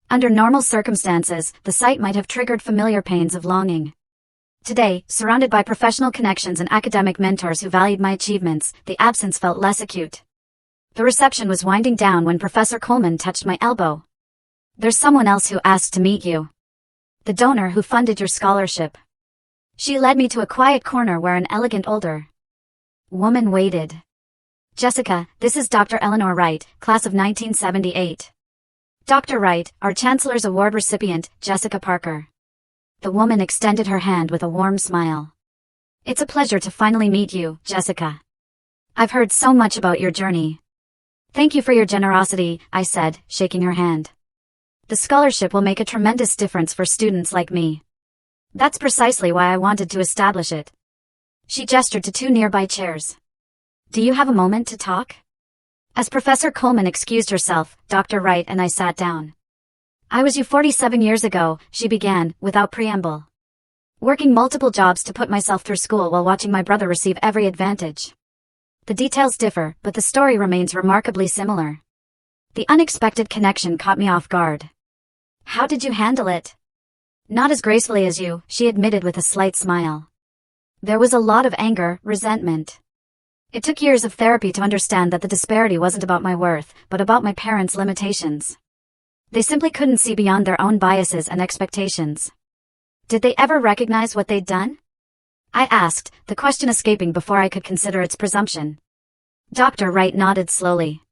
Under normal circumstances, the sight might have triggered familiar pains of longing. Today, surrounded by professional connections and academic mentors who valued my achievements, the absence felt less acute. The reception was winding down when Professor Coleman touched my elbow. "There's someone else who asked to meet you. The donor who funded your scholarship." She led me to a quiet corner where an elegant older woman waited. "Jessica, this is Dr. Eleanor Wright, class of 1978. Dr. Wright, our Chancellor's Award recipient, Jessica Parker." The woman extended her hand with a warm smile. "It's a pleasure to finally meet you, Jessica. I've heard so much about your journey." "Thank you for your generosity," I said, shaking her hand. "The scholarship will make a tremendous difference for students like me. That's precisely why I wanted to establish it." She gestured to two nearby chairs. "Do you have a moment to talk?" As Professor Coleman excused herself, Dr. Wright and I sat down. "I was you 47 years ago," she began, without preamble. "Working multiple jobs to put myself through school while watching my brother receive every advantage. The details differ, but the story remains remarkably similar. The unexpected connection caught me off guard." "How did you handle it?" "Not as gracefully as you," she admitted with a slight smile. "There was a lot of anger, resentment. It took years of therapy to understand that the disparity wasn't about my worth, but about my parents' limitations. They simply couldn't see beyond their own biases and expectations." "Did they ever recognize what they'd done?" I asked, the question escaping before I could consider its presumption. Dr. Wright nodded slowly.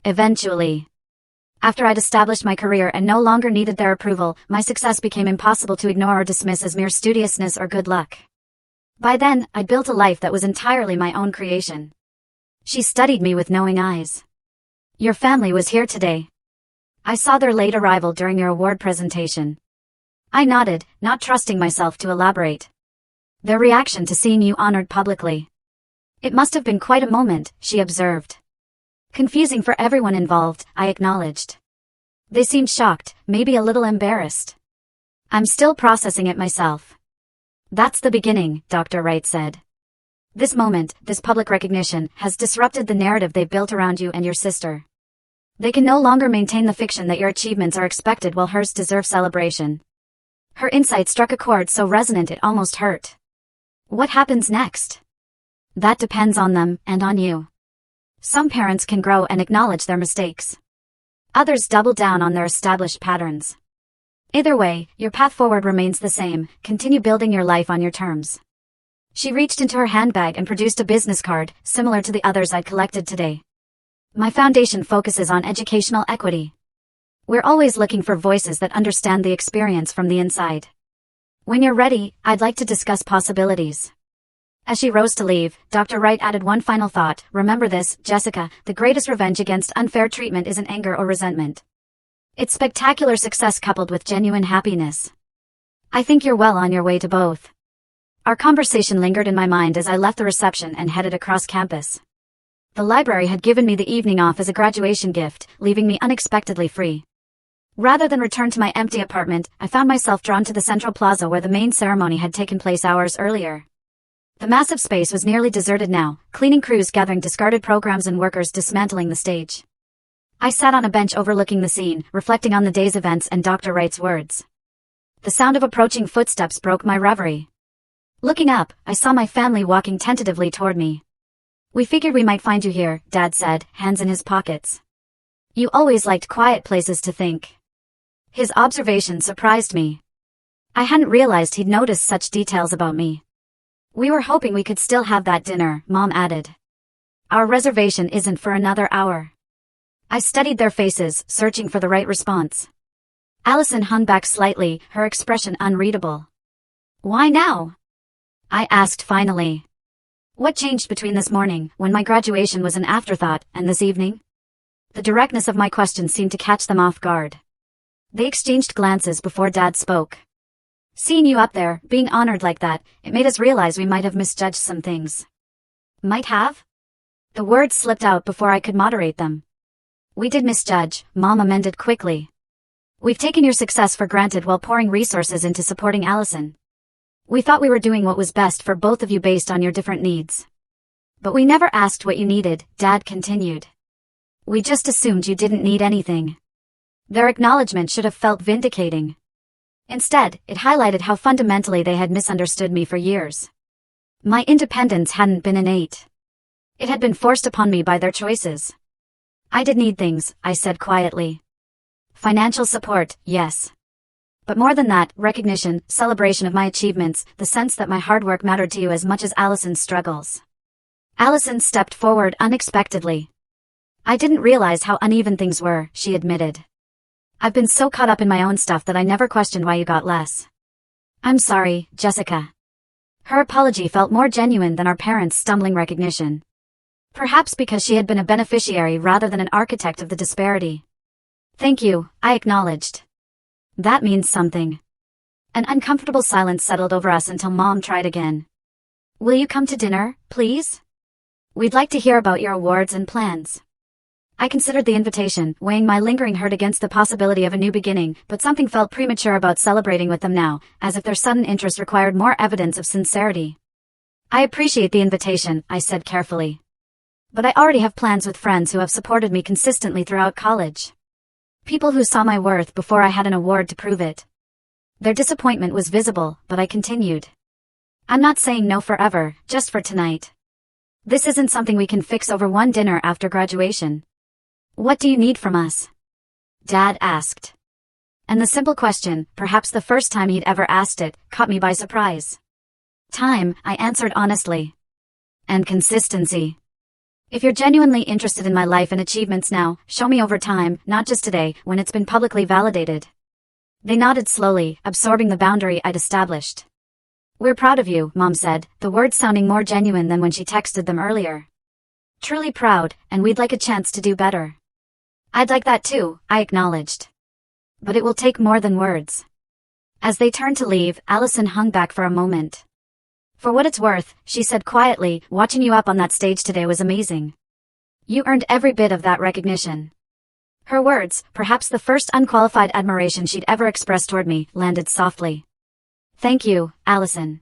"Eventually. After I'd established my career and no longer needed their approval, my success became impossible to ignore or dismiss as mere studiousness or good luck. By then, I'd built a life that was entirely my own creation." She studied me with knowing eyes. "Your family was here today. I saw their late arrival during your award presentation." I nodded, not trusting myself to elaborate. "Their reaction to seeing you honored publicly. It must have been quite a moment," she observed. "Confusing for everyone involved," I acknowledged. "They seemed shocked, maybe a little embarrassed. I'm still processing it myself." "That's the beginning," Dr. Wright said. "This moment, this public recognition, has disrupted the narrative they've built around you and your sister. They can no longer maintain the fiction that your achievements are expected while hers deserve celebration." Her insight struck a chord so resonant it almost hurt. "What happens next?" "That depends on them, and on you. Some parents can grow and acknowledge their mistakes. Others double down on their established patterns. Either way, your path forward remains the same: continue building your life on your terms." She reached into her handbag and produced a business card, similar to the others I'd collected today. "My foundation focuses on educational equity. We're always looking for voices that understand the experience from the inside. When you're ready, I'd like to discuss possibilities." As she rose to leave, Dr. Wright added one final thought: "Remember this, Jessica, the greatest revenge against unfair treatment isn't anger or resentment. It's spectacular success coupled with genuine happiness. I think you're well on your way to both." Our conversation lingered in my mind as I left the reception and headed across campus. The library had given me the evening off as a graduation gift, leaving me unexpectedly free. Rather than return to my empty apartment, I found myself drawn to the central plaza where the main ceremony had taken place hours earlier. The massive space was nearly deserted now, cleaning crews gathering discarded programs and workers dismantling the stage. I sat on a bench overlooking the scene, reflecting on the day's events and Dr. Wright's words. The sound of approaching footsteps broke my reverie. Looking up, I saw my family walking tentatively toward me. "We figured we might find you here," Dad said, hands in his pockets. "You always liked quiet places to think." His observation surprised me. I hadn't realized he'd noticed such details about me. "We were hoping we could still have that dinner," Mom added. "Our reservation isn't for another hour." I studied their faces, searching for the right response. Allison hung back slightly, her expression unreadable. "Why now?" I asked finally. "What changed between this morning, when my graduation was an afterthought, and this evening?" The directness of my question seemed to catch them off guard. They exchanged glances before Dad spoke. "Seeing you up there, being honored like that, it made us realize we might have misjudged some things." "Might have?" The words slipped out before I could moderate them. "We did misjudge," Mom amended quickly. "We've taken your success for granted while pouring resources into supporting Allison. We thought we were doing what was best for both of you based on your different needs. But we never asked what you needed," Dad continued. "We just assumed you didn't need anything." Their acknowledgement should have felt vindicating. Instead, it highlighted how fundamentally they had misunderstood me for years. My independence hadn't been innate. It had been forced upon me by their choices. I did need things, I said quietly. Financial support, yes. But more than that, recognition, celebration of my achievements, the sense that my hard work mattered to you as much as Allison's struggles. Allison stepped forward unexpectedly. I didn't realize how uneven things were, she admitted. I've been so caught up in my own stuff that I never questioned why you got less. I'm sorry, Jessica. Her apology felt more genuine than our parents' stumbling recognition. Perhaps because she had been a beneficiary rather than an architect of the disparity. Thank you, I acknowledged. That means something. An uncomfortable silence settled over us until Mom tried again. Will you come to dinner, please? We'd like to hear about your awards and plans. I considered the invitation, weighing my lingering hurt against the possibility of a new beginning, but something felt premature about celebrating with them now, as if their sudden interest required more evidence of sincerity. I appreciate the invitation, I said carefully. But I already have plans with friends who have supported me consistently throughout college. People who saw my worth before I had an award to prove it. Their disappointment was visible, but I continued. I'm not saying no forever, just for tonight. This isn't something we can fix over one dinner after graduation. What do you need from us? Dad asked. And the simple question, perhaps the first time he'd ever asked it, caught me by surprise. Time, I answered honestly. And consistency. If you're genuinely interested in my life and achievements now, show me over time, not just today, when it's been publicly validated. They nodded slowly, absorbing the boundary I'd established. We're proud of you, Mom said, the words sounding more genuine than when she texted them earlier. Truly proud, and we'd like a chance to do better. I'd like that too, I acknowledged. But it will take more than words. As they turned to leave, Allison hung back for a moment. For what it's worth, she said quietly, watching you up on that stage today was amazing. You earned every bit of that recognition. Her words, perhaps the first unqualified admiration she'd ever expressed toward me, landed softly. Thank you, Allison.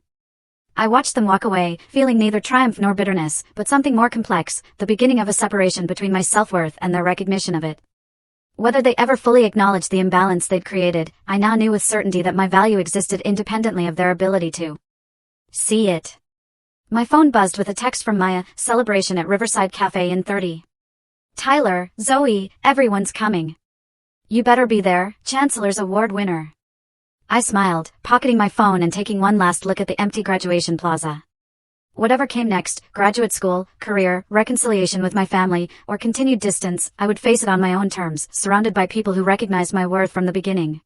I watched them walk away, feeling neither triumph nor bitterness, but something more complex, the beginning of a separation between my self-worth and their recognition of it. Whether they ever fully acknowledged the imbalance they'd created, I now knew with certainty that my value existed independently of their ability to see it. My phone buzzed with a text from Maya, celebration at Riverside Cafe in 30. Tyler, Zoe, everyone's coming. You better be there, Chancellor's Award winner. I smiled, pocketing my phone and taking one last look at the empty graduation plaza. Whatever came next, graduate school, career, reconciliation with my family, or continued distance, I would face it on my own terms, surrounded by people who recognized my worth from the beginning.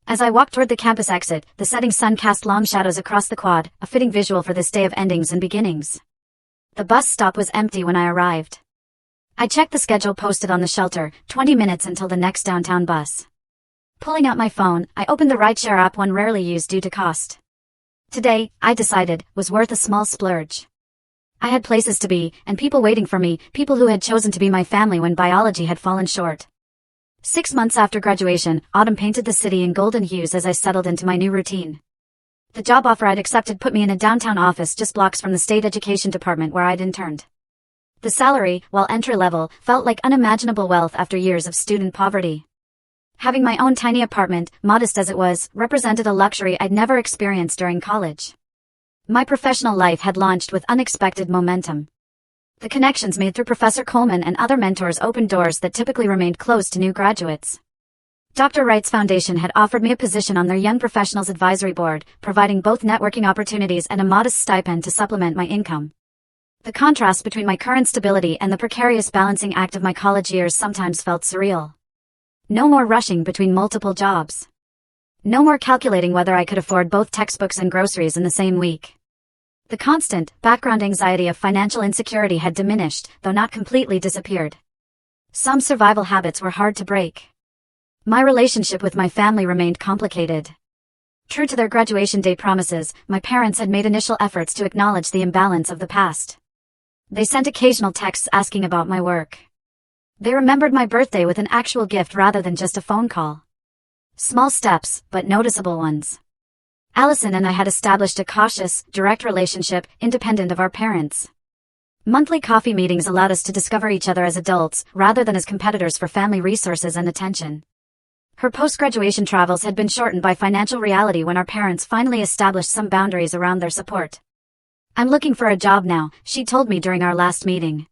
As I walked toward the campus exit, the setting sun cast long shadows across the quad, a fitting visual for this day of endings and beginnings. The bus stop was empty when I arrived. I checked the schedule posted on the shelter, 20 minutes until the next downtown bus. Pulling out my phone, I opened the rideshare app, one rarely used due to cost. Today, I decided, was worth a small splurge. I had places to be, and people waiting for me, people who had chosen to be my family when biology had fallen short. 6 months after graduation, autumn painted the city in golden hues as I settled into my new routine. The job offer I'd accepted put me in a downtown office just blocks from the state education department where I'd interned. The salary, while entry-level, felt like unimaginable wealth after years of student poverty. Having my own tiny apartment, modest as it was, represented a luxury I'd never experienced during college. My professional life had launched with unexpected momentum. The connections made through Professor Coleman and other mentors opened doors that typically remained closed to new graduates. Dr. Wright's Foundation had offered me a position on their Young Professionals Advisory Board, providing both networking opportunities and a modest stipend to supplement my income. The contrast between my current stability and the precarious balancing act of my college years sometimes felt surreal. No more rushing between multiple jobs. No more calculating whether I could afford both textbooks and groceries in the same week. The constant, background anxiety of financial insecurity had diminished, though not completely disappeared. Some survival habits were hard to break. My relationship with my family remained complicated. True to their graduation day promises, my parents had made initial efforts to acknowledge the imbalance of the past. They sent occasional texts asking about my work. They remembered my birthday with an actual gift rather than just a phone call. Small steps, but noticeable ones. Allison and I had established a cautious, direct relationship, independent of our parents. Monthly coffee meetings allowed us to discover each other as adults, rather than as competitors for family resources and attention. Her post-graduation travels had been shortened by financial reality when our parents finally established some boundaries around their support. I'm looking for a job now, she told me during our last meeting.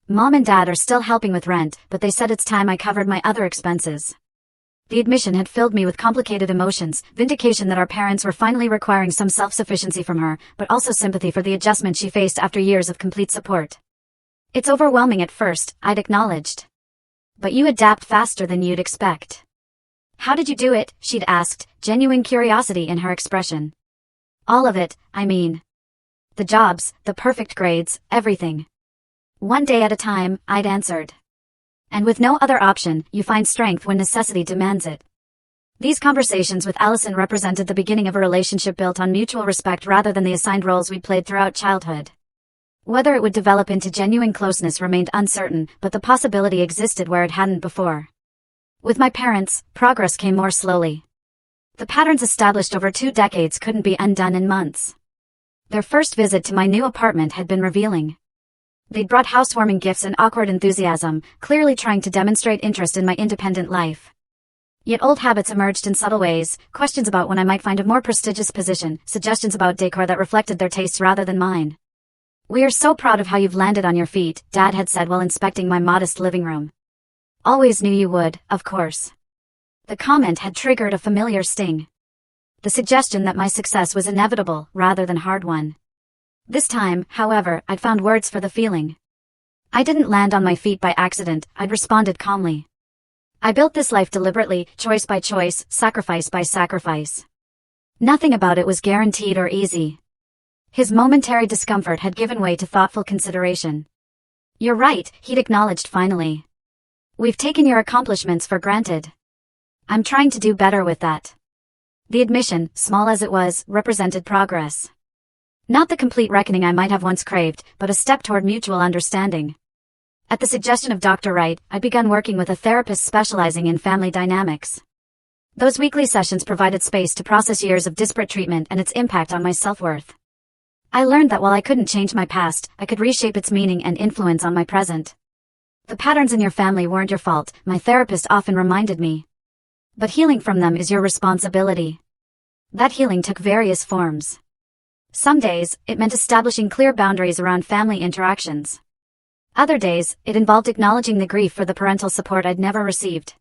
Mom and Dad are still helping with rent, but they said it's time I covered my other expenses. The admission had filled me with complicated emotions, vindication that our parents were finally requiring some self-sufficiency from her, but also sympathy for the adjustment she faced after years of complete support. It's overwhelming at first, I'd acknowledged. But you adapt faster than you'd expect. How did you do it? She'd asked, genuine curiosity in her expression. All of it, I mean. The jobs, the perfect grades, everything. One day at a time, I'd answered. And with no other option, you find strength when necessity demands it. These conversations with Allison represented the beginning of a relationship built on mutual respect rather than the assigned roles we'd played throughout childhood. Whether it would develop into genuine closeness remained uncertain, but the possibility existed where it hadn't before. With my parents, progress came more slowly. The patterns established over 2 decades couldn't be undone in months. Their first visit to my new apartment had been revealing. They'd brought housewarming gifts and awkward enthusiasm, clearly trying to demonstrate interest in my independent life. Yet old habits emerged in subtle ways, questions about when I might find a more prestigious position, suggestions about decor that reflected their tastes rather than mine. "We are so proud of how you've landed on your feet," Dad had said while inspecting my modest living room. "Always knew you would, of course." The comment had triggered a familiar sting. The suggestion that my success was inevitable, rather than hard-won. This time, however, I'd found words for the feeling. I didn't land on my feet by accident, I'd responded calmly. I built this life deliberately, choice by choice, sacrifice by sacrifice. Nothing about it was guaranteed or easy. His momentary discomfort had given way to thoughtful consideration. "You're right," he'd acknowledged finally. "We've taken your accomplishments for granted. I'm trying to do better with that." The admission, small as it was, represented progress. Not the complete reckoning I might have once craved, but a step toward mutual understanding. At the suggestion of Dr. Wright, I'd begun working with a therapist specializing in family dynamics. Those weekly sessions provided space to process years of disparate treatment and its impact on my self-worth. I learned that while I couldn't change my past, I could reshape its meaning and influence on my present. "The patterns in your family weren't your fault," my therapist often reminded me. "But healing from them is your responsibility." That healing took various forms. Some days, it meant establishing clear boundaries around family interactions. Other days, it involved acknowledging the grief for the parental support I'd never received.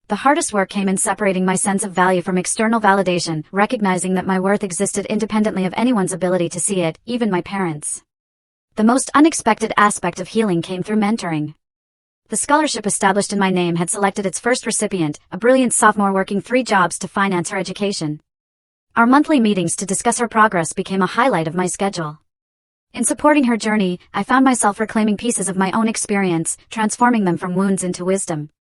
The hardest work came in separating my sense of value from external validation, recognizing that my worth existed independently of anyone's ability to see it, even my parents. The most unexpected aspect of healing came through mentoring. The scholarship established in my name had selected its first recipient, a brilliant sophomore working 3 jobs to finance her education. Our monthly meetings to discuss her progress became a highlight of my schedule. In supporting her journey, I found myself reclaiming pieces of my own experience, transforming them from wounds into wisdom.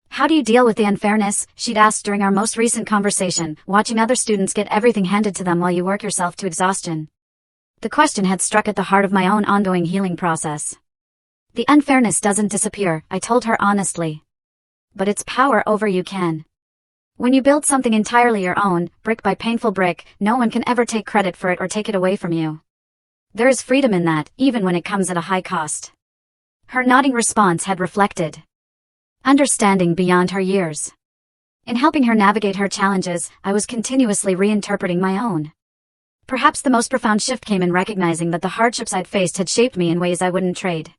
"How do you deal with the unfairness?" she'd asked during our most recent conversation, watching other students get everything handed to them while you work yourself to exhaustion. The question had struck at the heart of my own ongoing healing process. "The unfairness doesn't disappear," I told her honestly. "But its power over you can. When you build something entirely your own, brick by painful brick, no one can ever take credit for it or take it away from you. There is freedom in that, even when it comes at a high cost." Her nodding response had reflected understanding beyond her years. In helping her navigate her challenges, I was continuously reinterpreting my own. Perhaps the most profound shift came in recognizing that the hardships I'd faced had shaped me in ways I wouldn't trade.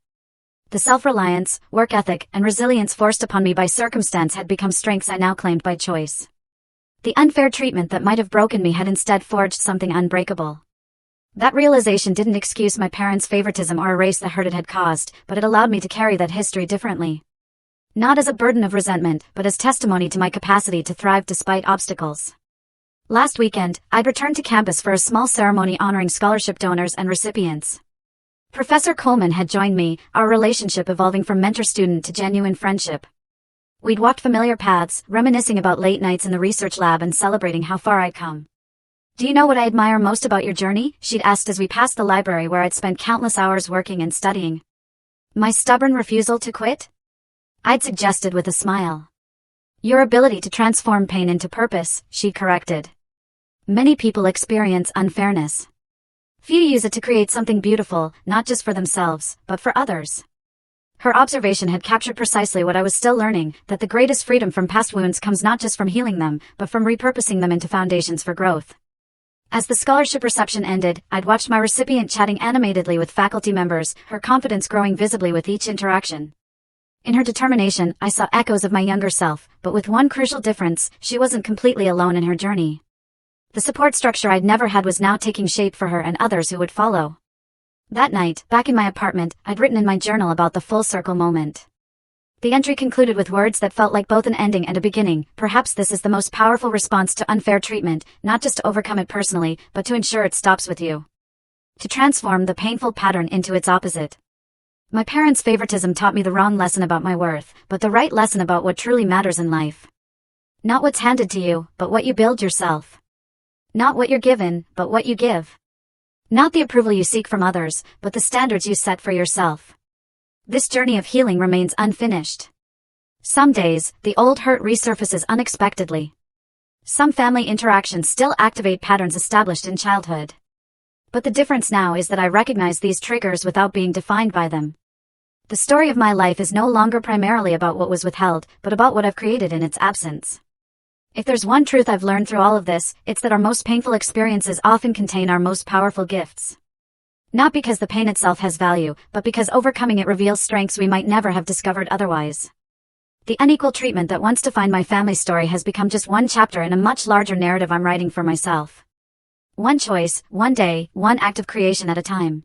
The self-reliance, work ethic, and resilience forced upon me by circumstance had become strengths I now claimed by choice. The unfair treatment that might have broken me had instead forged something unbreakable. That realization didn't excuse my parents' favoritism or erase the hurt it had caused, but it allowed me to carry that history differently. Not as a burden of resentment, but as testimony to my capacity to thrive despite obstacles. Last weekend, I'd returned to campus for a small ceremony honoring scholarship donors and recipients. Professor Coleman had joined me, our relationship evolving from mentor-student to genuine friendship. We'd walked familiar paths, reminiscing about late nights in the research lab and celebrating how far I'd come. "Do you know what I admire most about your journey?" she'd asked as we passed the library where I'd spent countless hours working and studying. "My stubborn refusal to quit?" I'd suggested with a smile. "Your ability to transform pain into purpose," she corrected. "Many people experience unfairness. Few use it to create something beautiful, not just for themselves, but for others." Her observation had captured precisely what I was still learning, that the greatest freedom from past wounds comes not just from healing them, but from repurposing them into foundations for growth. As the scholarship reception ended, I'd watched my recipient chatting animatedly with faculty members, her confidence growing visibly with each interaction. In her determination, I saw echoes of my younger self, but with one crucial difference: she wasn't completely alone in her journey. The support structure I'd never had was now taking shape for her and others who would follow. That night, back in my apartment, I'd written in my journal about the full circle moment. The entry concluded with words that felt like both an ending and a beginning. Perhaps this is the most powerful response to unfair treatment, not just to overcome it personally, but to ensure it stops with you. To transform the painful pattern into its opposite. My parents' favoritism taught me the wrong lesson about my worth, but the right lesson about what truly matters in life. Not what's handed to you, but what you build yourself. Not what you're given, but what you give. Not the approval you seek from others, but the standards you set for yourself. This journey of healing remains unfinished. Some days, the old hurt resurfaces unexpectedly. Some family interactions still activate patterns established in childhood. But the difference now is that I recognize these triggers without being defined by them. The story of my life is no longer primarily about what was withheld, but about what I've created in its absence. If there's one truth I've learned through all of this, it's that our most painful experiences often contain our most powerful gifts. Not because the pain itself has value, but because overcoming it reveals strengths we might never have discovered otherwise. The unequal treatment that once defined my family story has become just one chapter in a much larger narrative I'm writing for myself. One choice, one day, one act of creation at a time.